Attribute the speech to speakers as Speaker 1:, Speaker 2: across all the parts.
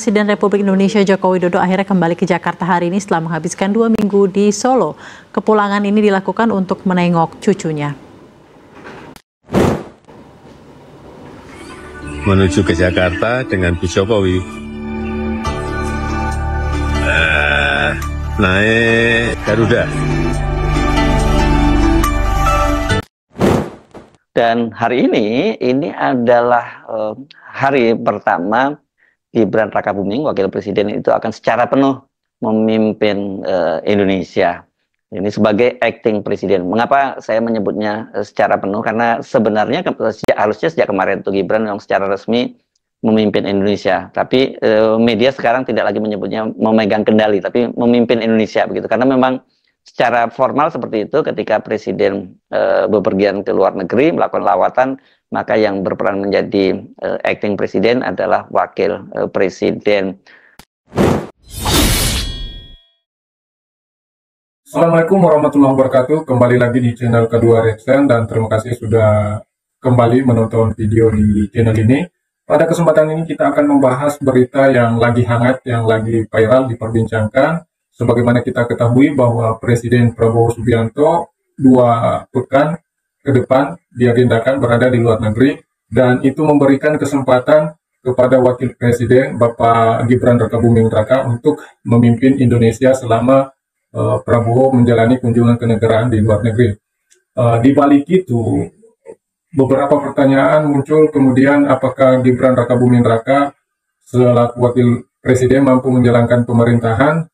Speaker 1: Presiden Republik Indonesia Joko Widodo akhirnya kembali ke Jakarta hari ini setelah menghabiskan 2 minggu di Solo. Kepulangan ini dilakukan untuk menengok cucunya.
Speaker 2: Menuju ke Jakarta dengan Bu Jokowi. Naik Garuda.
Speaker 3: Dan hari ini adalah hari pertama Gibran Rakabuming, Wakil Presiden itu akan secara penuh memimpin Indonesia. Ini sebagai acting presiden. Mengapa saya menyebutnya secara penuh? Karena sebenarnya harusnya sejak kemarin itu Gibran yang secara resmi memimpin Indonesia. Tapi media sekarang tidak lagi menyebutnya memegang kendali, tapi memimpin Indonesia begitu. Karena memang secara formal seperti itu ketika presiden bepergian ke luar negeri melakukan lawatan, maka yang berperan menjadi acting presiden adalah wakil presiden.
Speaker 4: Assalamualaikum warahmatullahi wabarakatuh. Kembali lagi di channel kedua Redsen dan terima kasih sudah kembali menonton video di channel ini. Pada kesempatan ini kita akan membahas berita yang lagi hangat, yang lagi viral diperbincangkan. Sebagaimana kita ketahui bahwa Presiden Prabowo Subianto 2 pekan ke depan diagendakan berada di luar negeri, dan itu memberikan kesempatan kepada Wakil Presiden Bapak Gibran Rakabuming Raka untuk memimpin Indonesia selama Prabowo menjalani kunjungan kenegaraan di luar negeri. Di balik itu, beberapa pertanyaan muncul kemudian, apakah Gibran Rakabuming Raka selaku Wakil Presiden mampu menjalankan pemerintahan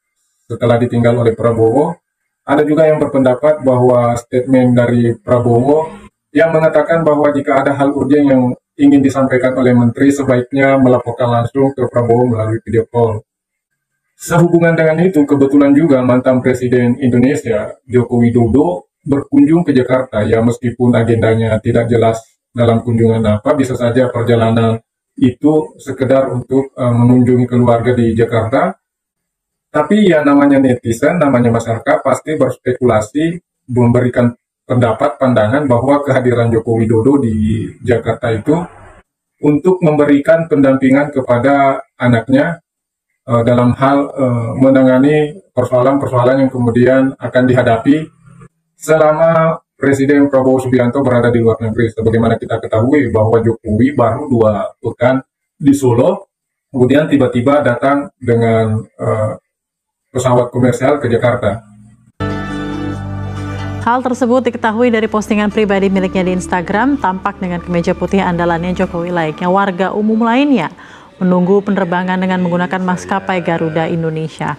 Speaker 4: setelah ditinggal oleh Prabowo. Ada juga yang berpendapat bahwa statement dari Prabowo yang mengatakan bahwa jika ada hal urgen yang ingin disampaikan oleh menteri, sebaiknya melaporkan langsung ke Prabowo melalui video call. Sehubungan dengan itu, kebetulan juga mantan Presiden Indonesia Joko Widodo berkunjung ke Jakarta. Ya, meskipun agendanya tidak jelas dalam kunjungan apa, bisa saja perjalanan itu sekedar untuk mengunjungi keluarga di Jakarta. Tapi ya namanya netizen, namanya masyarakat pasti berspekulasi, memberikan pendapat, pandangan bahwa kehadiran Joko Widodo di Jakarta itu untuk memberikan pendampingan kepada anaknya dalam hal menangani persoalan-persoalan yang kemudian akan dihadapi selama Presiden Prabowo Subianto berada di luar negeri. Sebagaimana kita ketahui bahwa Jokowi baru 2 pekan di Solo, kemudian tiba-tiba datang dengan pesawat komersial ke Jakarta.
Speaker 1: Hal tersebut diketahui dari postingan pribadi miliknya di Instagram, tampak dengan kemeja putih andalannya Jokowi layaknya warga umum lainnya, menunggu penerbangan dengan menggunakan maskapai Garuda Indonesia.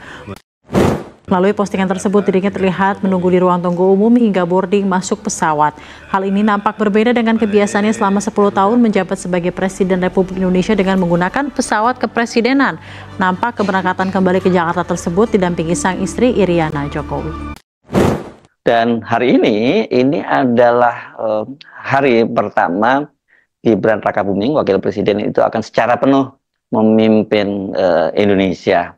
Speaker 1: Melalui postingan tersebut, dirinya terlihat menunggu di ruang tunggu umum hingga boarding masuk pesawat. Hal ini nampak berbeda dengan kebiasaannya selama 10 tahun menjabat sebagai Presiden Republik Indonesia dengan menggunakan pesawat kepresidenan. Nampak keberangkatan kembali ke Jakarta tersebut didampingi sang istri Iriana Jokowi.
Speaker 3: Dan hari ini adalah hari pertama Gibran Rakabuming, Wakil Presiden itu akan secara penuh memimpin Indonesia.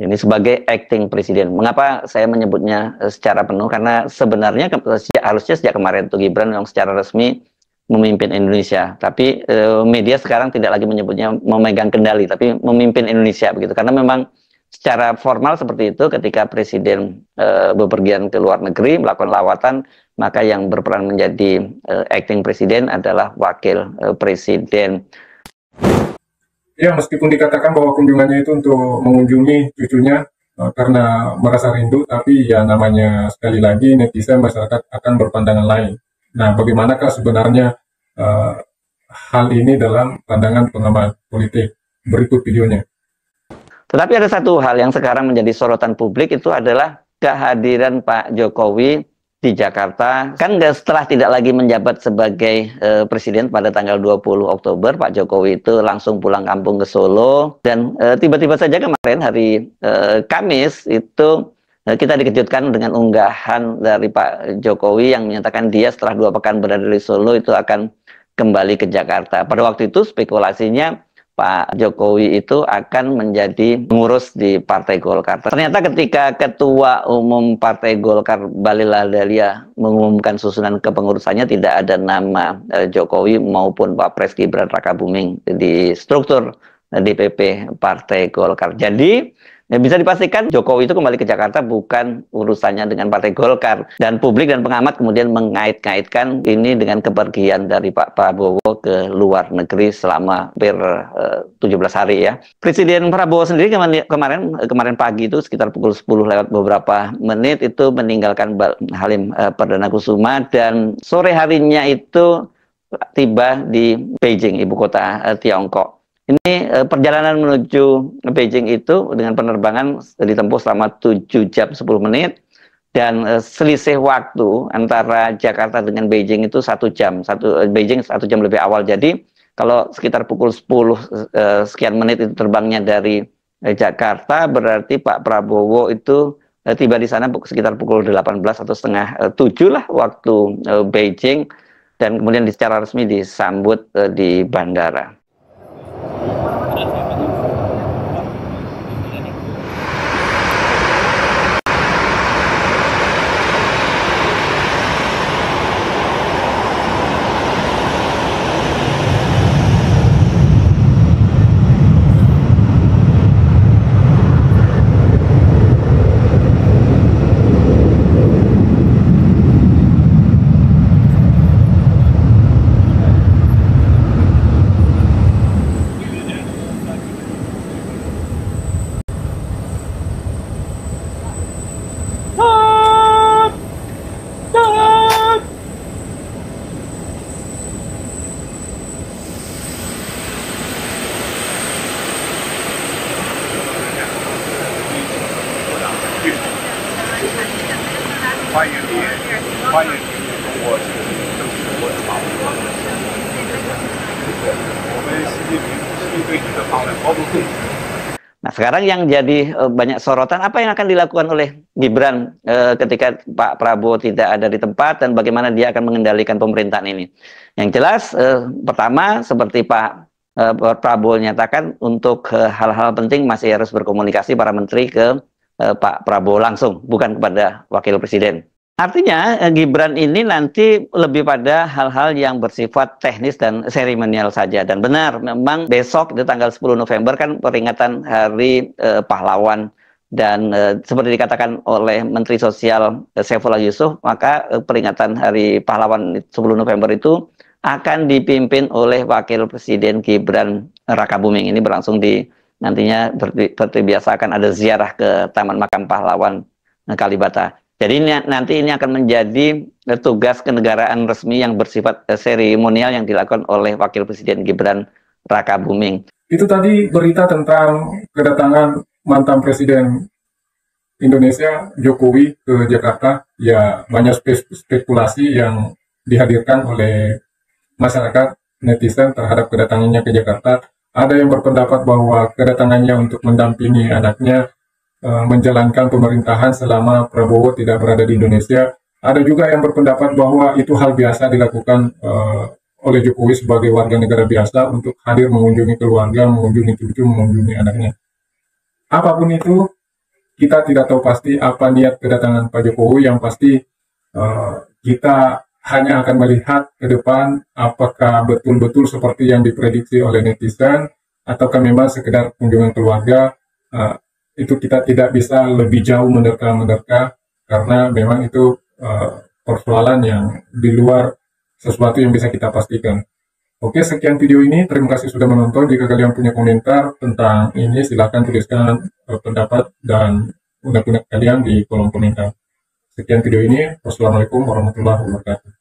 Speaker 3: Ini sebagai acting presiden. Mengapa saya menyebutnya secara penuh? Karena sebenarnya harusnya sejak kemarin itu Gibran yang secara resmi memimpin Indonesia. Tapi media sekarang tidak lagi menyebutnya memegang kendali, tapi memimpin Indonesia begitu. Karena memang secara formal seperti itu ketika presiden bepergian ke luar negeri melakukan lawatan, maka yang berperan menjadi acting presiden adalah wakil presiden.
Speaker 4: Ya, meskipun dikatakan bahwa kunjungannya itu untuk mengunjungi cucunya karena merasa rindu, tapi ya namanya sekali lagi netizen, masyarakat akan berpandangan lain. Nah, bagaimanakah sebenarnya hal ini dalam pandangan pengamat politik? Berikut videonya.
Speaker 3: Tetapi ada satu hal yang sekarang menjadi sorotan publik, itu adalah kehadiran Pak Jokowi di Jakarta. Kan setelah tidak lagi menjabat sebagai presiden pada tanggal 20 Oktober, Pak Jokowi itu langsung pulang kampung ke Solo. Dan tiba-tiba saja kemarin hari Kamis itu kita dikejutkan dengan unggahan dari Pak Jokowi yang menyatakan dia setelah 2 pekan berada di Solo itu akan kembali ke Jakarta. Pada waktu itu spekulasinya Pak Jokowi itu akan menjadi pengurus di Partai Golkar. Ternyata ketika Ketua Umum Partai Golkar Bahlil Lahadalia mengumumkan susunan kepengurusannya, tidak ada nama Jokowi maupun Pak Pres Gibran Rakabuming di struktur DPP Partai Golkar. Jadi bisa dipastikan Jokowi itu kembali ke Jakarta bukan urusannya dengan Partai Golkar. Dan publik dan pengamat kemudian mengait-ngaitkan ini dengan kepergian dari Pak Prabowo ke luar negeri selama hampir 17 hari ya. Presiden Prabowo sendiri kemarin pagi itu sekitar pukul 10 lewat beberapa menit itu meninggalkan Halim Perdana Kusuma, dan sore harinya itu tiba di Beijing, ibu kota Tiongkok. Ini perjalanan menuju Beijing itu dengan penerbangan ditempuh selama 7 jam 10 menit, dan selisih waktu antara Jakarta dengan Beijing itu 1 jam. Beijing 1 jam lebih awal. Jadi kalau sekitar pukul 10 sekian menit itu terbangnya dari Jakarta, berarti Pak Prabowo itu tiba di sana sekitar pukul 18 atau setengah 7 lah waktu Beijing, dan kemudian secara resmi disambut di bandara. Nah, sekarang yang jadi banyak sorotan, apa yang akan dilakukan oleh Gibran ketika Pak Prabowo tidak ada di tempat, dan bagaimana dia akan mengendalikan pemerintahan ini. Yang jelas, pertama seperti Pak Prabowo nyatakan, untuk hal-hal penting masih harus berkomunikasi para menteri ke Pak Prabowo langsung, bukan kepada Wakil Presiden. Artinya Gibran ini nanti lebih pada hal-hal yang bersifat teknis dan seremonial saja. Dan benar, memang besok itu tanggal 10 November kan peringatan Hari Pahlawan. Dan seperti dikatakan oleh Menteri Sosial Saifullah Yusuf, maka peringatan Hari Pahlawan 10 November itu akan dipimpin oleh Wakil Presiden Gibran Rakabuming. Ini berlangsung di nantinya seperti biasa akan ada ziarah ke Taman Makam Pahlawan Kalibata. Jadi nanti ini akan menjadi tugas kenegaraan resmi yang bersifat seremonial yang dilakukan oleh Wakil Presiden Gibran Rakabuming.
Speaker 4: Itu tadi berita tentang kedatangan mantan Presiden Indonesia Jokowi ke Jakarta. Ya, banyak spekulasi yang dihadirkan oleh masyarakat netizen terhadap kedatangannya ke Jakarta. Ada yang berpendapat bahwa kedatangannya untuk mendampingi anaknya menjalankan pemerintahan selama Prabowo tidak berada di Indonesia. Ada juga yang berpendapat bahwa itu hal biasa dilakukan oleh Jokowi sebagai warga negara biasa untuk hadir mengunjungi keluarga, mengunjungi cucu, mengunjungi anaknya. Apapun itu, kita tidak tahu pasti apa niat kedatangan Pak Jokowi. Yang pasti kita hanya akan melihat ke depan apakah betul-betul seperti yang diprediksi oleh netizen, ataukah memang sekedar kunjungan keluarga. Itu kita tidak bisa lebih jauh menerka-menerka, karena memang itu persoalan yang di luar sesuatu yang bisa kita pastikan. Oke, sekian video ini. Terima kasih sudah menonton. Jika kalian punya komentar tentang ini, silahkan tuliskan pendapat dan unek-unek kalian di kolom komentar. Sekian video ini. Wassalamualaikum warahmatullahi wabarakatuh.